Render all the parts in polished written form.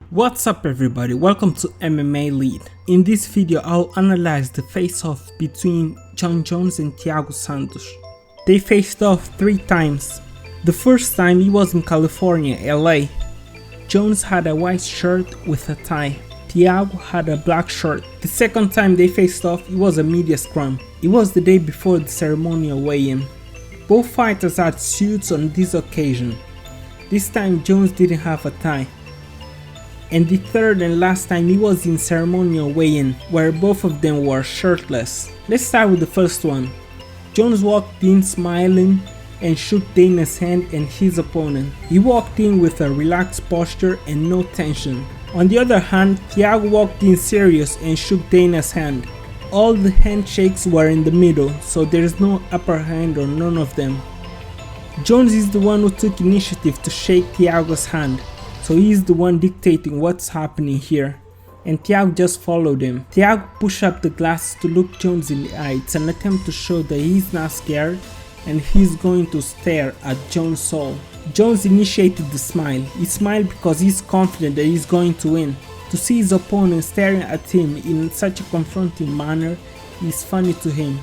What's up everybody, welcome to MMA Lead. In this video I'll analyze the face-off between Jon Jones and Thiago Santos. They faced off 3 times. The first time it was in California, LA. Jones had a white shirt with a tie. Thiago had a black shirt. The second time they faced off it was a media scrum. It was the day before the ceremonial weigh-in. Both fighters had suits on this occasion. This time Jones didn't have a tie. And the third and last time it was in ceremonial weigh-in, where both of them were shirtless. Let's start with the first one. Jones walked in smiling and shook Dana's hand and his opponent. He walked in with a relaxed posture and no tension. On the other hand, Thiago walked in serious and shook Dana's hand. All the handshakes were in the middle, so there is no upper hand on none of them. Jones is the one who took initiative to shake Thiago's hand. So he's the one dictating what's happening here, and Thiago just followed him. Thiago pushed up the glasses to look Jones in the eye. It's an attempt to show that he's not scared and he's going to stare at Jones' soul. Jones initiated the smile. He smiled because he's confident that he's going to win. To see his opponent staring at him in such a confronting manner is funny to him.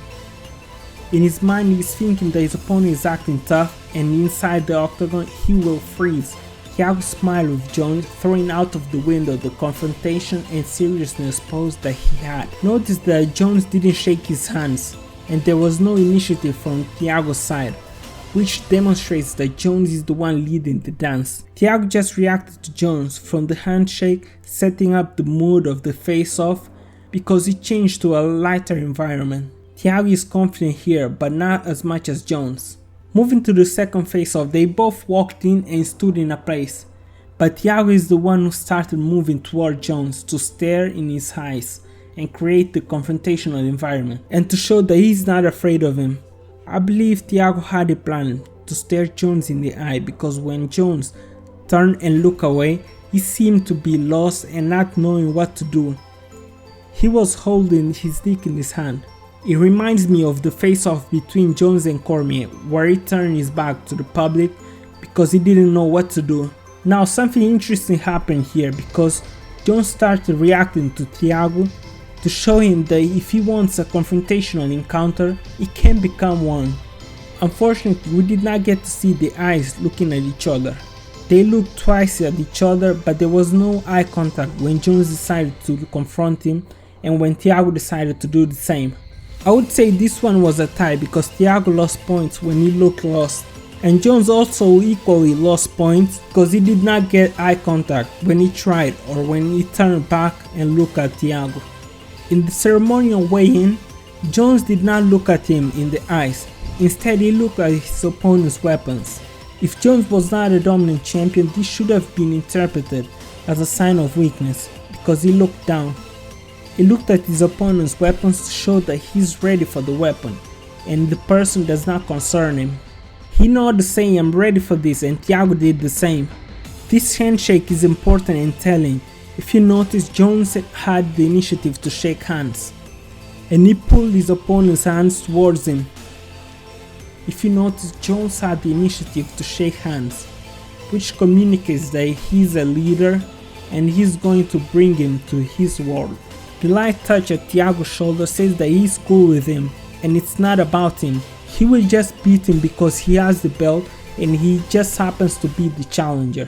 In his mind he's thinking that his opponent is acting tough and inside the octagon he will freeze. Thiago smiled with Jones, throwing out of the window the confrontation and seriousness pose that he had. Notice that Jones didn't shake his hands, and there was no initiative from Thiago's side, which demonstrates that Jones is the one leading the dance. Thiago just reacted to Jones from the handshake, setting up the mood of the face-off because it changed to a lighter environment. Thiago is confident here, but not as much as Jones. Moving to the second face-off, they both walked in and stood in a place, but Thiago is the one who started moving toward Jones to stare in his eyes and create the confrontational environment, and to show that he's not afraid of him. I believe Thiago had a plan to stare Jones in the eye because when Jones turned and looked away, he seemed to be lost and not knowing what to do. He was holding his dick in his hand. It reminds me of the face-off between Jones and Cormier, where he turned his back to the public because he didn't know what to do. Now something interesting happened here because Jones started reacting to Thiago to show him that if he wants a confrontational encounter, he can become one. Unfortunately, we did not get to see the eyes looking at each other. They looked twice at each other, but there was no eye contact when Jones decided to confront him and when Thiago decided to do the same. I would say this one was a tie because Thiago lost points when he looked lost, and Jones also equally lost points because he did not get eye contact when he tried or when he turned back and looked at Thiago. In the ceremonial weigh-in, Jones did not look at him in the eyes, instead he looked at his opponent's weapons. If Jones was not a dominant champion, this should have been interpreted as a sign of weakness because he looked down. He looked at his opponent's weapons to show that he's ready for the weapon, and the person does not concern him. He nodded saying I'm ready for this, and Thiago did the same. This handshake is important and telling. If you notice, Jones had the initiative to shake hands, and he pulled his opponent's hands towards him. If you notice, Jones had the initiative to shake hands, which communicates that he's a leader and he's going to bring him to his world. The light touch at Thiago's shoulder says that he's cool with him and it's not about him. He will just beat him because he has the belt and he just happens to be the challenger.